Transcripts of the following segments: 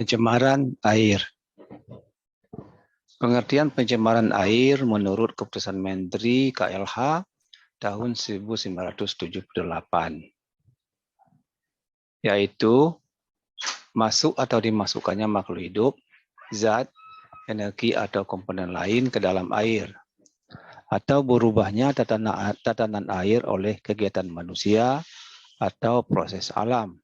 Pencemaran air. Pengertian pencemaran air menurut Keputusan Menteri KLH tahun 1978, yaitu masuk atau dimasukkannya makhluk hidup, zat, energi atau komponen lain ke dalam air, atau berubahnya tatanan air oleh kegiatan manusia atau proses alam,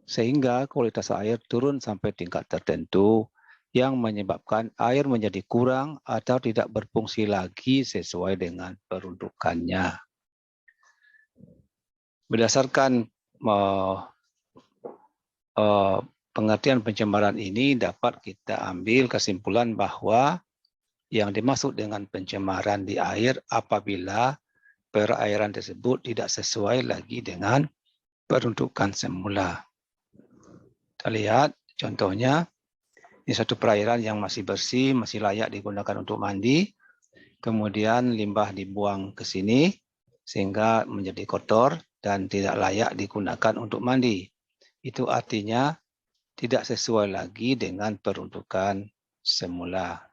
sehingga kualitas air turun sampai tingkat tertentu yang menyebabkan air menjadi kurang atau tidak berfungsi lagi sesuai dengan peruntukannya. Berdasarkan pengertian pencemaran ini dapat kita ambil kesimpulan bahwa yang dimaksud dengan pencemaran di air apabila perairan tersebut tidak sesuai lagi dengan peruntukan semula. Kita lihat contohnya, ini satu perairan yang masih bersih, masih layak digunakan untuk mandi, kemudian limbah dibuang ke sini sehingga menjadi kotor dan tidak layak digunakan untuk mandi. Itu artinya tidak sesuai lagi dengan peruntukan semula.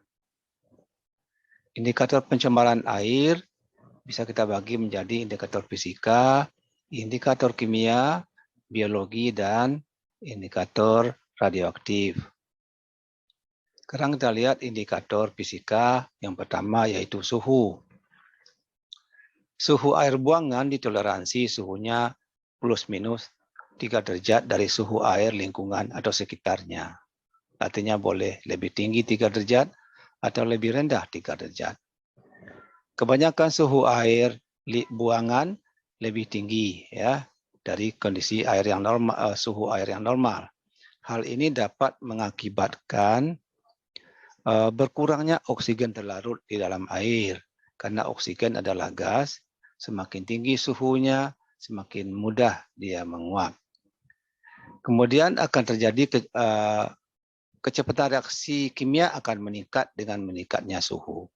Indikator pencemaran air bisa kita bagi menjadi indikator fisika, indikator kimia, biologi, dan indikator radioaktif. Sekarang kita lihat indikator fisika yang pertama yaitu suhu. Suhu air buangan ditoleransi suhunya plus minus 3 derajat dari suhu air lingkungan atau sekitarnya. Artinya boleh lebih tinggi 3 derajat atau lebih rendah 3 derajat. Kebanyakan suhu air buangan lebih tinggi ya dari kondisi air yang normal, suhu air yang normal. Hal ini dapat mengakibatkan berkurangnya oksigen terlarut di dalam air karena oksigen adalah gas. Semakin tinggi suhunya, semakin mudah dia menguap. Kemudian akan terjadi kecepatan reaksi kimia akan meningkat dengan meningkatnya suhu.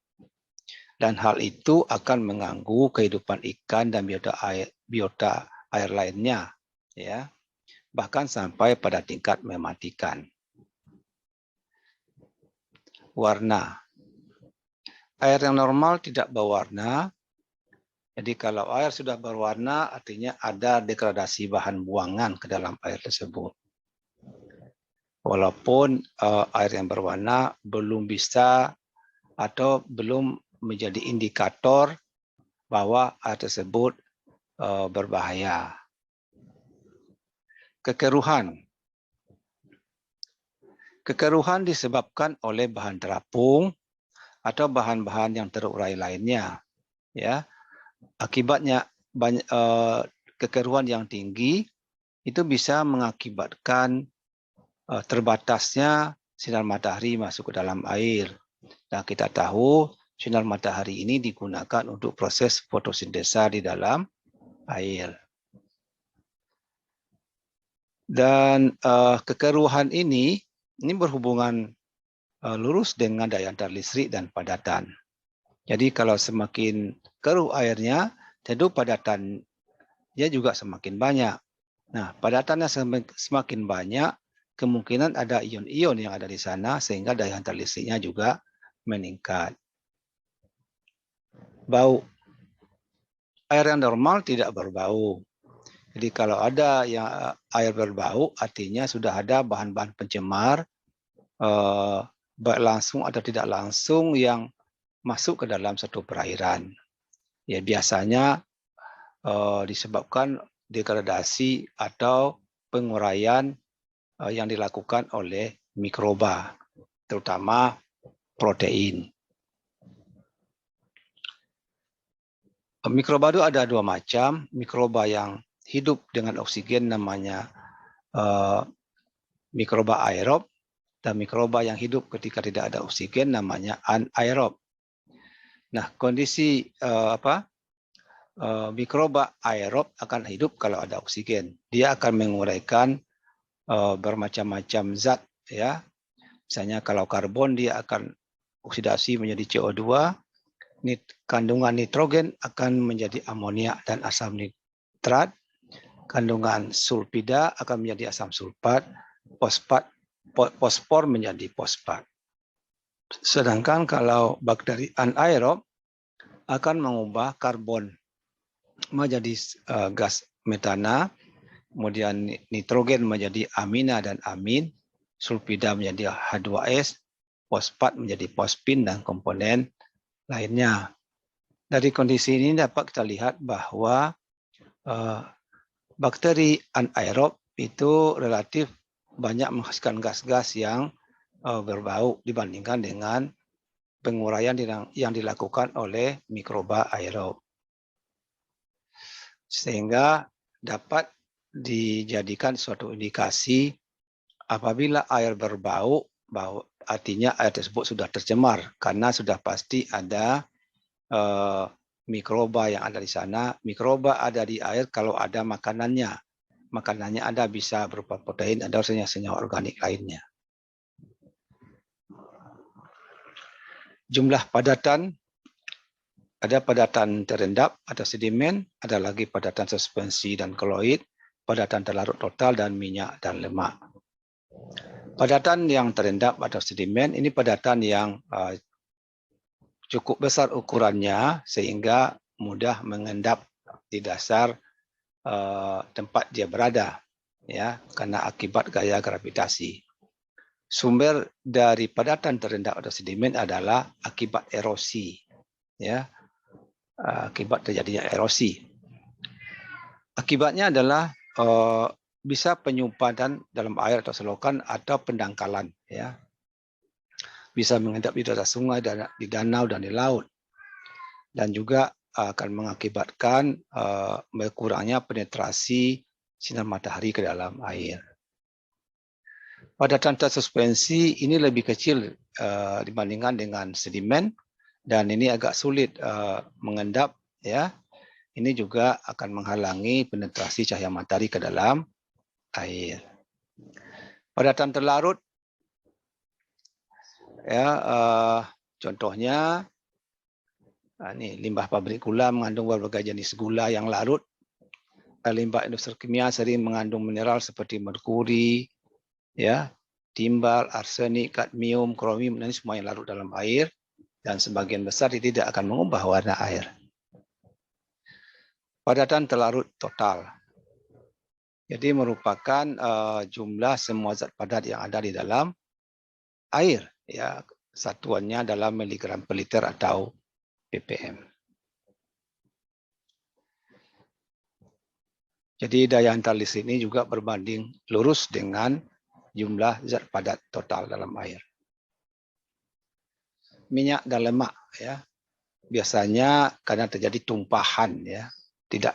Dan hal itu akan mengganggu kehidupan ikan dan biota air lainnya, ya, bahkan sampai pada tingkat mematikan. Warna. Air yang normal tidak berwarna. Jadi kalau air sudah berwarna, artinya ada degradasi bahan buangan ke dalam air tersebut. Walaupun air yang berwarna belum bisa atau belum menjadi indikator bahwa air tersebut berbahaya. Kekeruhan. Kekeruhan disebabkan oleh bahan terapung atau bahan-bahan yang terurai lainnya. Ya, akibatnya kekeruhan yang tinggi itu bisa mengakibatkan terbatasnya sinar matahari masuk ke dalam air. Dan kita tahu sinar matahari ini digunakan untuk proses fotosintesa di dalam air. Dan kekeruhan ini berhubungan lurus dengan daya antar listrik dan padatan. Jadi kalau semakin keruh airnya, tentu padatannya juga semakin banyak. Nah, padatannya semakin banyak, kemungkinan ada ion-ion yang ada di sana sehingga daya antar listriknya juga meningkat. Bau. Air yang normal tidak berbau. Jadi kalau ada yang air berbau, artinya sudah ada bahan-bahan pencemar, baik langsung atau tidak langsung yang masuk ke dalam satu perairan. Ya, biasanya disebabkan degradasi atau penguraian yang dilakukan oleh mikroba, terutama protein. Mikroba itu ada dua macam. Mikroba yang hidup dengan oksigen namanya mikroba aerob, dan mikroba yang hidup ketika tidak ada oksigen namanya anaerob. Nah, kondisi mikroba aerob akan hidup kalau ada oksigen. Dia akan menguraikan bermacam-macam zat, ya. Misalnya kalau karbon dia akan oksidasi menjadi CO2, kandungan nitrogen akan menjadi amonia dan asam nitrat, kandungan sulfida akan menjadi asam sulfat, fosfat fosfor menjadi fosfat. Sedangkan kalau bakteri anaerob akan mengubah karbon menjadi gas metana, kemudian nitrogen menjadi amina dan amin, sulfida menjadi H2S, fosfat menjadi fosfin dan komponen lainnya. Dari kondisi ini dapat kita lihat bahwa bakteri anaerob itu relatif banyak menghasilkan gas-gas yang berbau dibandingkan dengan penguraian yang dilakukan oleh mikroba aerob. Sehingga dapat dijadikan suatu indikasi apabila air berbau, artinya air tersebut sudah tercemar karena sudah pasti ada mikroba yang ada di sana. Mikroba ada di air kalau ada makanannya. Makanannya ada bisa berupa protein, ada senyawa organik lainnya. Jumlah padatan, ada padatan terendap atau sedimen, ada lagi padatan suspensi dan koloid, padatan terlarut total, dan minyak dan lemak. Padatan yang terendap atau sedimen ini padatan yang cukup besar ukurannya sehingga mudah mengendap di dasar tempat dia berada, ya, karena akibat gaya gravitasi. Sumber dari padatan terendap atau sedimen adalah akibat erosi, ya, akibat terjadinya erosi. Akibatnya adalah bisa penyumpadan dalam air atau selokan atau pendangkalan, ya, bisa mengendap di dasar sungai, di danau dan di laut, dan juga akan mengakibatkan berkurangnya penetrasi sinar matahari ke dalam air. Padatan tersuspensi ini lebih kecil dibandingkan dengan sedimen dan ini agak sulit mengendap, ya. Ini juga akan menghalangi penetrasi cahaya matahari ke dalam air. Padatan terlarut, ya, contohnya ini limbah pabrik gula mengandung berbagai jenis gula yang larut. Limbah industri kimia sering mengandung mineral seperti merkuri, ya, timbal, arsenik, kadmium, kromium, dan semua yang larut dalam air dan sebagian besar tidak akan mengubah warna air. Padatan terlarut total. Jadi merupakan jumlah semua zat padat yang ada di dalam air, ya, satuannya dalam miligram per liter atau ppm. Jadi daya analisis ini juga berbanding lurus dengan jumlah zat padat total dalam air. Minyak dan lemak, ya, biasanya karena terjadi tumpahan, ya,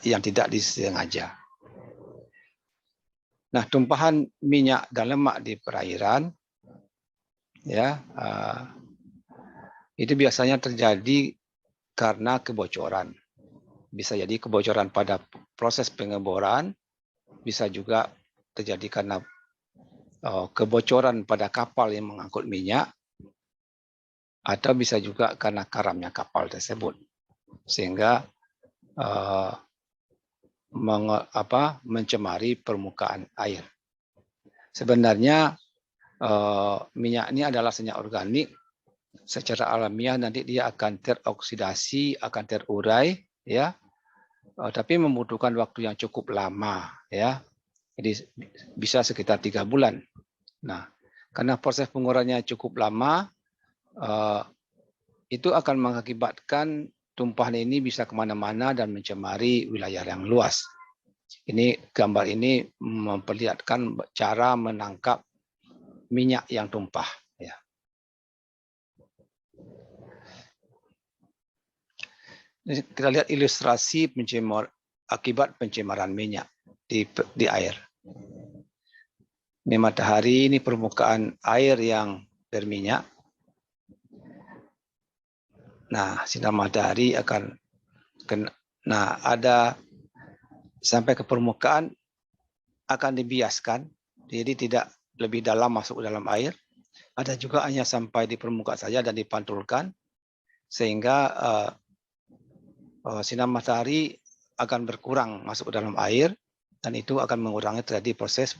yang tidak disengaja. Nah, tumpahan minyak dan lemak di perairan, ya, itu biasanya terjadi karena kebocoran. Bisa jadi kebocoran pada proses pengeboran, bisa juga terjadi karena kebocoran pada kapal yang mengangkut minyak, atau bisa juga karena karamnya kapal tersebut, sehingga mencemari permukaan air. Sebenarnya minyak ini adalah senyawa organik. Secara alamiah nanti dia akan teroksidasi, akan terurai, ya, tapi membutuhkan waktu yang cukup lama, ya. Jadi bisa sekitar 3 bulan. Nah, karena proses penguraiannya cukup lama, itu akan mengakibatkan tumpahan ini bisa kemana-mana dan mencemari wilayah yang luas. Ini gambar ini memperlihatkan cara menangkap minyak yang tumpah. Ya. Kita lihat ilustrasi akibat pencemaran minyak di air. Ini matahari, ini permukaan air yang berminyak. Nah, sinar matahari akan ada sampai ke permukaan akan dibiaskan, jadi tidak lebih dalam masuk ke dalam air. Ada juga hanya sampai di permukaan saja dan dipantulkan, sehingga sinar matahari akan berkurang masuk ke dalam air dan itu akan mengurangi terjadi proses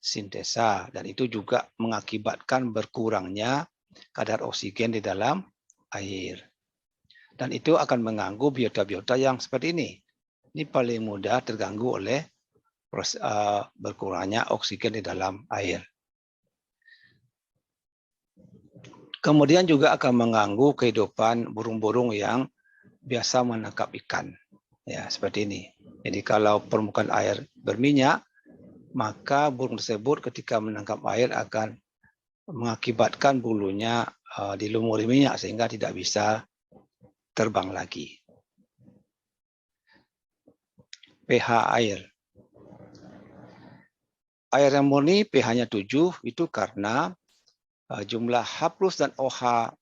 sintesa, dan itu juga mengakibatkan berkurangnya kadar oksigen di dalam air. Dan itu akan mengganggu biota-biota yang seperti ini. Ini paling mudah terganggu oleh berkurangnya oksigen di dalam air. Kemudian juga akan mengganggu kehidupan burung-burung yang biasa menangkap ikan. Ya, seperti ini. Jadi kalau permukaan air berminyak, maka burung tersebut ketika menangkap air akan mengakibatkan bulunya dilumuri minyak sehingga tidak bisa terbang lagi. pH air. Air yang murni pH-nya 7 itu karena jumlah H+ dan OH-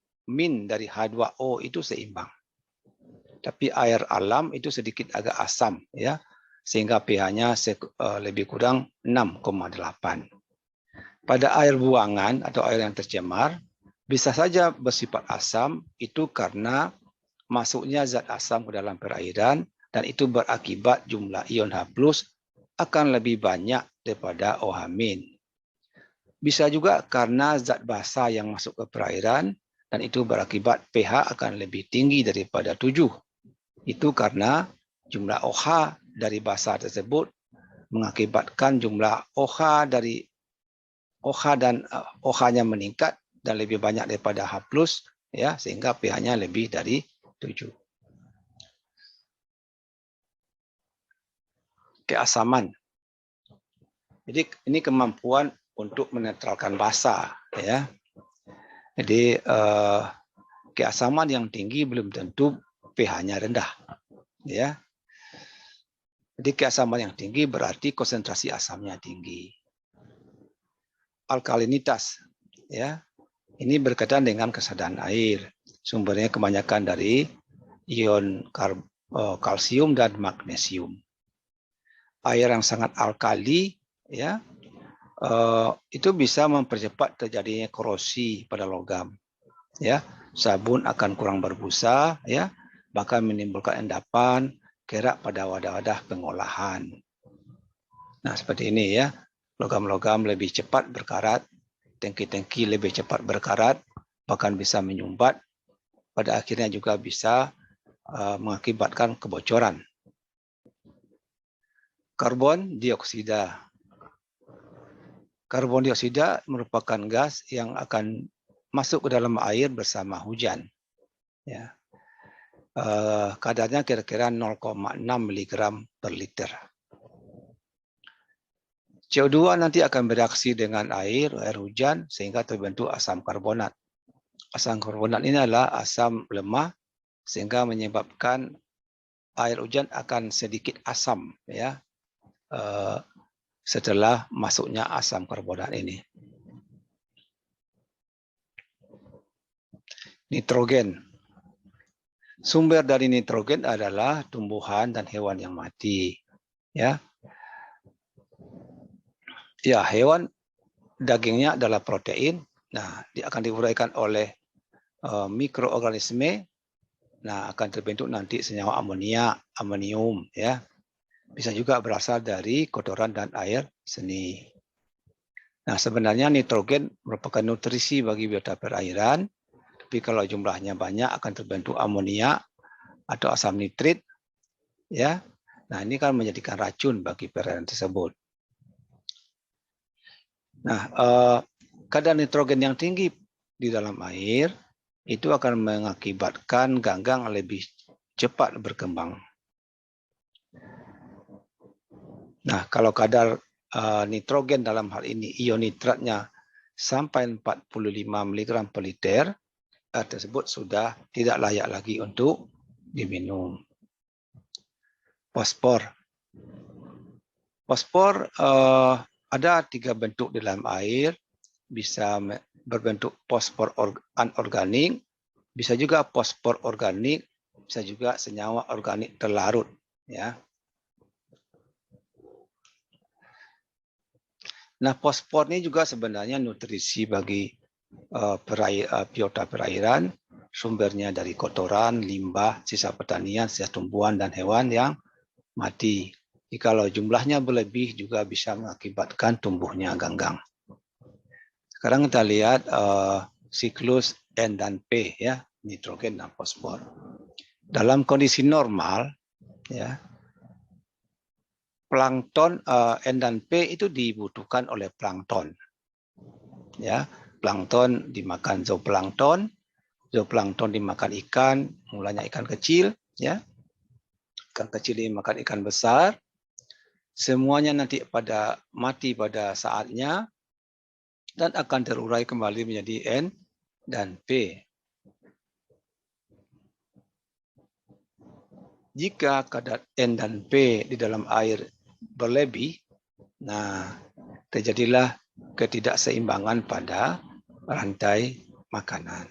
dari H2O itu seimbang. Tapi air alam itu sedikit agak asam, ya, sehingga pH-nya lebih kurang 6,8. Pada air buangan atau air yang tercemar, bisa saja bersifat asam itu karena masuknya zat asam ke dalam perairan, dan itu berakibat jumlah ion H+ akan lebih banyak daripada OH-. Bisa juga karena zat basa yang masuk ke perairan, dan itu berakibat pH akan lebih tinggi daripada 7. Itu karena jumlah OH dari basa tersebut mengakibatkan jumlah OH dari OH dan OH-nya meningkat dan lebih banyak daripada H+, ya, sehingga pH-nya lebih dari 7. Keasaman. Jadi ini kemampuan untuk menetralkan basa, ya. Jadi keasaman yang tinggi belum tentu pH-nya rendah, ya. Jadi keasaman yang tinggi berarti konsentrasi asamnya tinggi. Alkalinitas, ya. Ini berkaitan dengan kesadaran air. Sumbernya kebanyakan dari ion kalsium dan magnesium. Air yang sangat alkali, ya, itu bisa mempercepat terjadinya korosi pada logam. Ya, sabun akan kurang berbusa, ya, bahkan menimbulkan endapan, kerak pada wadah-wadah pengolahan. Nah, seperti ini, ya, logam-logam lebih cepat berkarat, tangki-tangki lebih cepat berkarat, bahkan bisa menyumbat, pada akhirnya juga bisa mengakibatkan kebocoran. Karbon dioksida. Karbon dioksida merupakan gas yang akan masuk ke dalam air bersama hujan. Ya. Kadarnya kira-kira 0,6 mg per liter. CO2 nanti akan bereaksi dengan air hujan sehingga terbentuk asam karbonat. Asam karbonat ini adalah asam lemah sehingga menyebabkan air hujan akan sedikit asam, ya, setelah masuknya asam karbonat ini. Nitrogen. Sumber dari nitrogen adalah tumbuhan dan hewan yang mati. Ya, ya, hewan dagingnya adalah protein. Nah, dia akan diuraikan oleh mikroorganisme. Nah, akan terbentuk nanti senyawa amonia, amonium, ya. Bisa juga berasal dari kotoran dan air seni. Nah, sebenarnya nitrogen merupakan nutrisi bagi biota perairan, tapi kalau jumlahnya banyak akan terbentuk amonia atau asam nitrit, ya. Nah, ini kan menjadikan racun bagi perairan tersebut. Nah, kadar nitrogen yang tinggi di dalam air itu akan mengakibatkan ganggang lebih cepat berkembang. Nah, kalau kadar nitrogen dalam hal ini ion nitratnya sampai 45 mg per liter, tersebut sudah tidak layak lagi untuk diminum. Fosfor. Fosfor ada 3 bentuk di dalam air, bisa berbentuk fosfor anorganik, bisa juga fosfor organik, bisa juga senyawa organik terlarut, ya. Nah, fosfor ini juga sebenarnya nutrisi bagi biota perairan, sumbernya dari kotoran, limbah, sisa pertanian, sisa tumbuhan dan hewan yang mati. Jikalau jumlahnya berlebih juga bisa mengakibatkan tumbuhnya ganggang. Sekarang kita lihat siklus N dan P, ya, nitrogen dan fosfor. Dalam kondisi normal, ya, plankton N dan P itu dibutuhkan oleh plankton. Ya, plankton dimakan zooplankton, zooplankton dimakan ikan, mulanya ikan kecil, ya. Ikan kecil dimakan ikan besar. Semuanya nanti mati pada saatnya dan akan terurai kembali menjadi N dan P. Jika kadar N dan P di dalam air berlebih, nah, terjadilah ketidakseimbangan pada rantai makanan.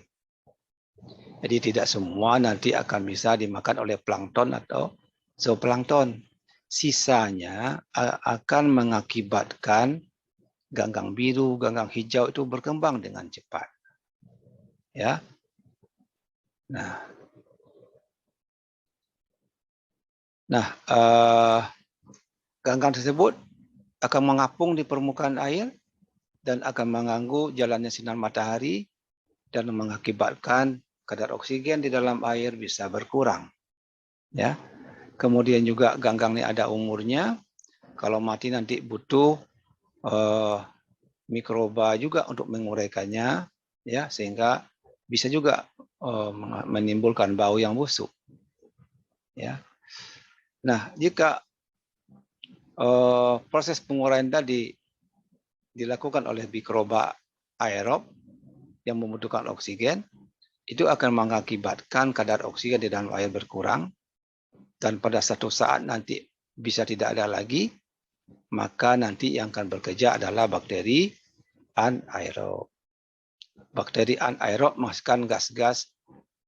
Jadi tidak semua nanti akan bisa dimakan oleh plankton atau zooplankton. Sisanya akan mengakibatkan ganggang biru, ganggang hijau itu berkembang dengan cepat. Ya. Nah, ganggang tersebut akan mengapung di permukaan air dan akan mengganggu jalannya sinar matahari dan mengakibatkan kadar oksigen di dalam air bisa berkurang. Ya. Kemudian juga ganggang ini ada umurnya. Kalau mati nanti butuh mikroba juga untuk menguraikannya, ya, sehingga bisa juga menimbulkan bau yang busuk. Ya. Nah, jika proses penguraian tadi dilakukan oleh mikroba aerob yang membutuhkan oksigen, itu akan mengakibatkan kadar oksigen di dalam air berkurang, dan pada satu saat nanti bisa tidak ada lagi, maka nanti yang akan bekerja adalah bakteri anaerob. Bakteri anaerob menghasilkan gas-gas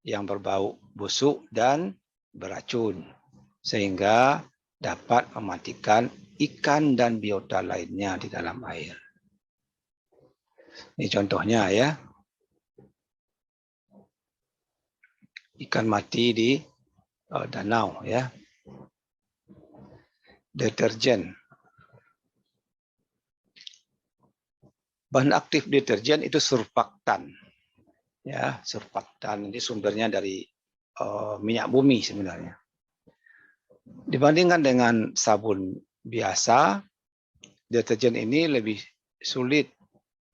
yang berbau busuk dan beracun, sehingga dapat mematikan ikan dan biota lainnya di dalam air. Ini contohnya, ya. Ikan mati di danau, ya. Deterjen. Bahan aktif deterjen itu surfaktan. Ya, surfaktan ini sumbernya dari minyak bumi sebenarnya. Dibandingkan dengan sabun biasa, deterjen ini lebih sulit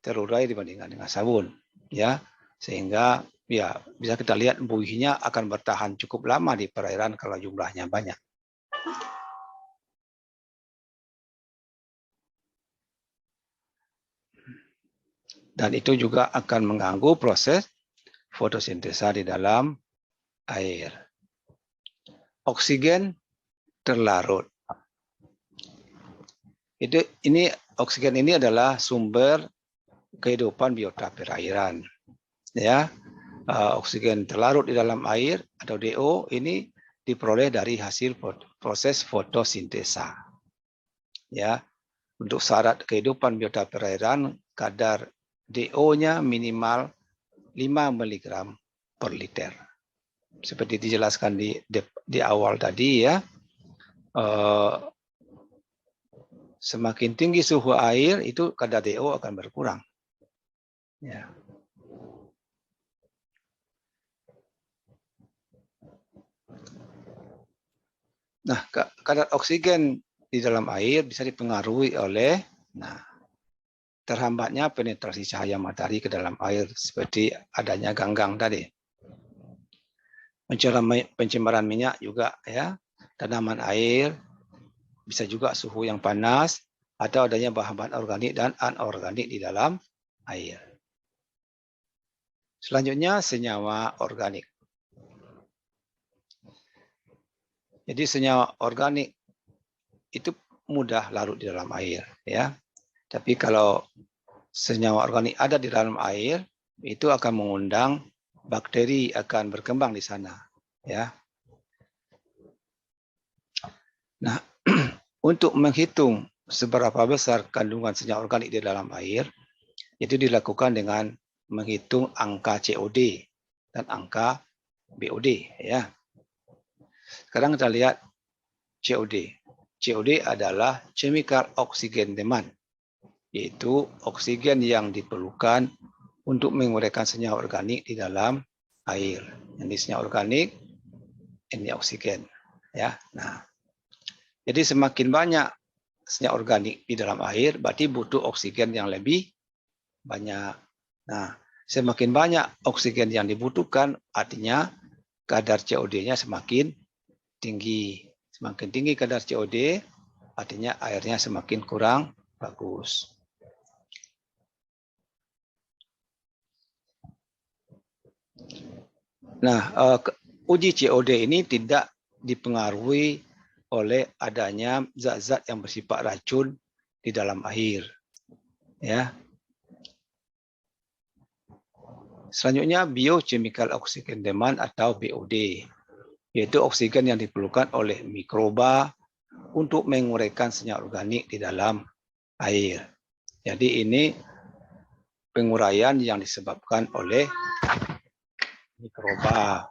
terurai dibandingkan dengan sabun, ya, sehingga ya bisa kita lihat buihnya akan bertahan cukup lama di perairan kalau jumlahnya banyak. Dan itu juga akan mengganggu proses fotosintesa di dalam air. Oksigen terlarut. Ini oksigen ini adalah sumber kehidupan biota perairan. Ya, oksigen terlarut di dalam air atau DO ini diperoleh dari hasil proses fotosintesa. Ya, untuk syarat kehidupan biota perairan, kadar DO-nya minimal 5 mg per liter. Seperti dijelaskan di awal tadi, ya. Semakin tinggi suhu air, itu kadar DO akan berkurang. Ya. Nah, kadar oksigen di dalam air bisa dipengaruhi oleh terhambatnya penetrasi cahaya matahari ke dalam air seperti adanya ganggang tadi. Pencemaran minyak juga, ya, tanaman air, bisa juga suhu yang panas atau adanya bahan-bahan organik dan anorganik di dalam air. Selanjutnya senyawa organik. Jadi senyawa organik itu mudah larut di dalam air, ya. Tapi kalau senyawa organik ada di dalam air, itu akan mengundang bakteri akan berkembang di sana, ya. Nah, untuk menghitung seberapa besar kandungan senyawa organik di dalam air, itu dilakukan dengan menghitung angka COD dan angka BOD, ya. Sekarang kita lihat COD. COD adalah chemical oxygen demand, yaitu oksigen yang diperlukan untuk menguraikan senyawa organik di dalam air. Ini senyawa organik, ini oksigen. Ya, nah, jadi semakin banyak senyawa organik di dalam air, berarti butuh oksigen yang lebih banyak. Nah, semakin banyak oksigen yang dibutuhkan, artinya kadar COD-nya semakin tinggi. Semakin tinggi kadar COD, artinya airnya semakin kurang bagus. Nah, uji COD ini tidak dipengaruhi oleh adanya zat-zat yang bersifat racun di dalam air. Ya. Selanjutnya biochemical oxygen demand atau BOD, yaitu oksigen yang diperlukan oleh mikroba untuk menguraikan senyawa organik di dalam air. Jadi ini penguraian yang disebabkan oleh mikroba.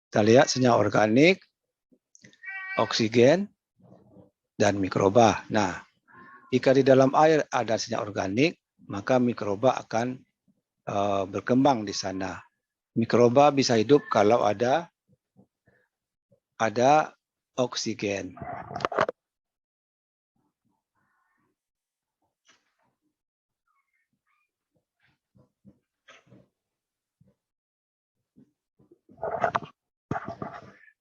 Kita lihat senyawa organik, oksigen, dan mikroba. Nah, jika di dalam air ada senyawa organik, maka mikroba akan berkembang di sana. Mikroba bisa hidup kalau ada oksigen.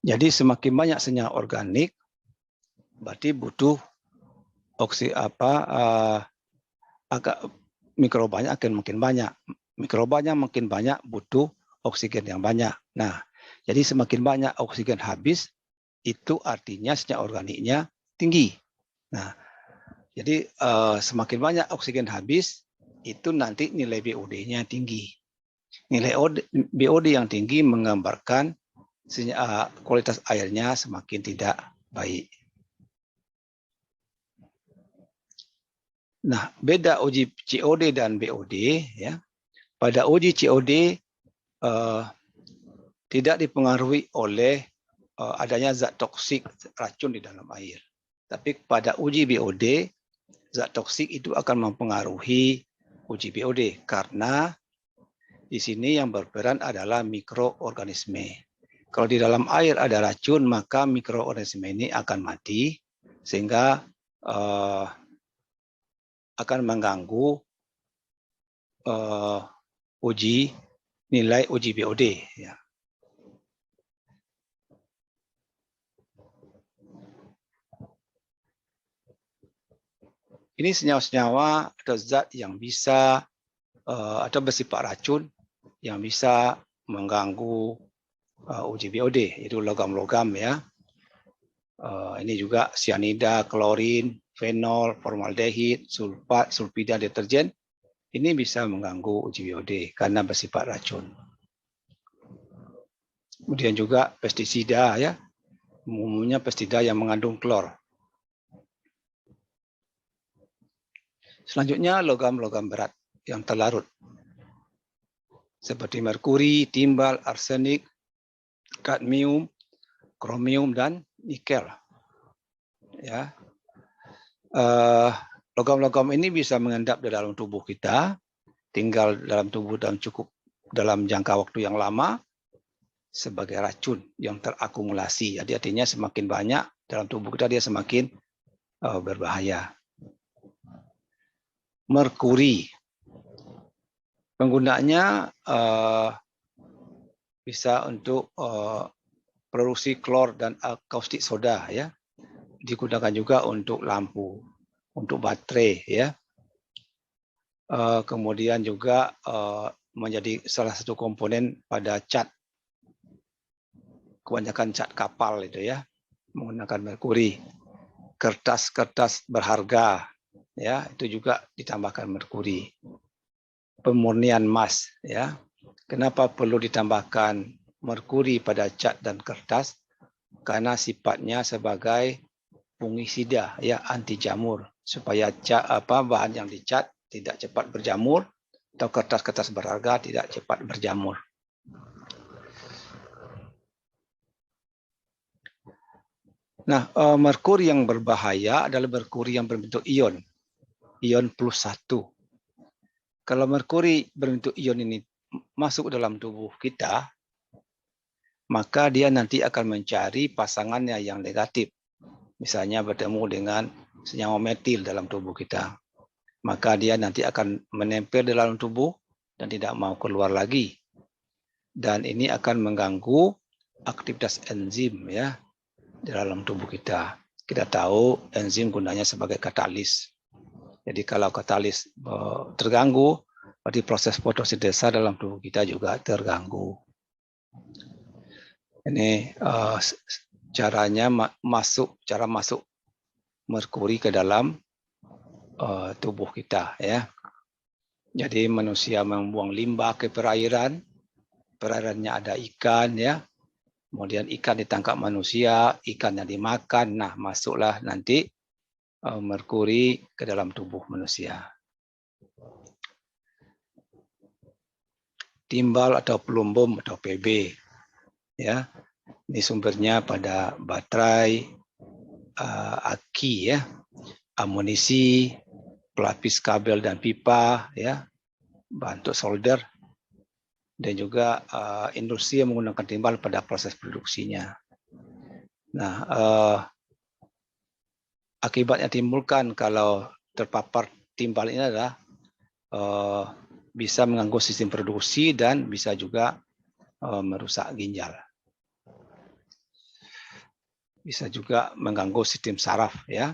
Jadi semakin banyak senyawa organik, berarti butuh mikrobanya akan makin banyak. Mikrobanya makin banyak, butuh oksigen yang banyak. Nah, jadi semakin banyak oksigen habis, itu artinya senyawa organiknya tinggi. Nah, jadi semakin banyak oksigen habis, itu nanti nilai BOD-nya tinggi. Nilai BOD yang tinggi menggambarkan kualitas airnya semakin tidak baik. Nah, beda uji COD dan BOD, ya. Pada uji COD tidak dipengaruhi oleh adanya zat toksik racun di dalam air. Tapi pada uji BOD, zat toksik itu akan mempengaruhi uji BOD karena di sini yang berperan adalah mikroorganisme. Kalau di dalam air ada racun, maka mikroorganisme ini akan mati sehingga akan mengganggu nilai uji BOD. Ya. Ini senyawa-senyawa atau zat yang bisa atau bersifat racun yang bisa mengganggu uji BOD, yaitu logam-logam ya. Ini juga sianida, klorin, fenol, formaldehid, sulfat, sulfida, deterjen. Ini bisa mengganggu uji BOD karena bersifat racun. Kemudian juga pestisida ya, umumnya pestisida yang mengandung klor. Selanjutnya logam-logam berat yang terlarut seperti merkuri, timbal, arsenik, kadmium, kromium dan nikel. Ya, logam-logam ini bisa mengendap di dalam tubuh kita, tinggal dalam tubuh dalam jangka waktu yang lama sebagai racun yang terakumulasi. Jadi artinya semakin banyak dalam tubuh kita dia semakin berbahaya. Merkuri, penggunaannya bisa untuk produksi klor dan kaustik soda ya. Digunakan juga untuk lampu, untuk baterai ya. Kemudian juga menjadi salah satu komponen pada cat. Kebanyakan cat kapal itu ya menggunakan merkuri. Kertas-kertas berharga ya itu juga ditambahkan merkuri. Pemurnian emas ya. Kenapa perlu ditambahkan merkuri pada cat dan kertas? Karena sifatnya sebagai fungisida ya, anti jamur supaya bahan yang dicat tidak cepat berjamur atau kertas-kertas berharga tidak cepat berjamur. Nah, merkuri yang berbahaya adalah merkuri yang berbentuk ion, ion +1. Kalau merkuri berbentuk ion ini masuk dalam tubuh kita, maka dia nanti akan mencari pasangannya yang negatif. Misalnya bertemu dengan senyawa metil dalam tubuh kita. Maka dia nanti akan menempel di dalam tubuh dan tidak mau keluar lagi. Dan ini akan mengganggu aktivitas enzim ya di dalam tubuh kita. Kita tahu enzim gunanya sebagai katalis. Jadi kalau katalis terganggu, berarti proses fotosintesa dalam tubuh kita juga terganggu. Ini caranya cara masuk merkuri ke dalam tubuh kita ya. Jadi manusia membuang limbah ke perairan, perairannya ada ikan ya. Kemudian ikan ditangkap manusia, ikannya dimakan. Nah, masuklah nanti merkuri ke dalam tubuh manusia. Timbal atau pelumbum atau PB ya. Ini sumbernya pada baterai, aki ya, amunisi, pelapis kabel dan pipa ya, bahan untuk solder, dan juga industri yang menggunakan timbal pada proses produksinya. Nah, akibat yang timbulkan kalau terpapar timbal ini adalah bisa mengganggu sistem produksi dan bisa juga merusak ginjal. Bisa juga mengganggu sistem saraf ya.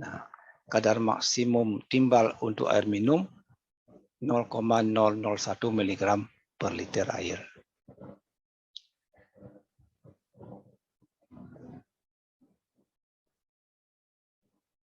Nah, kadar maksimum timbal untuk air minum 0,001 mg per liter air.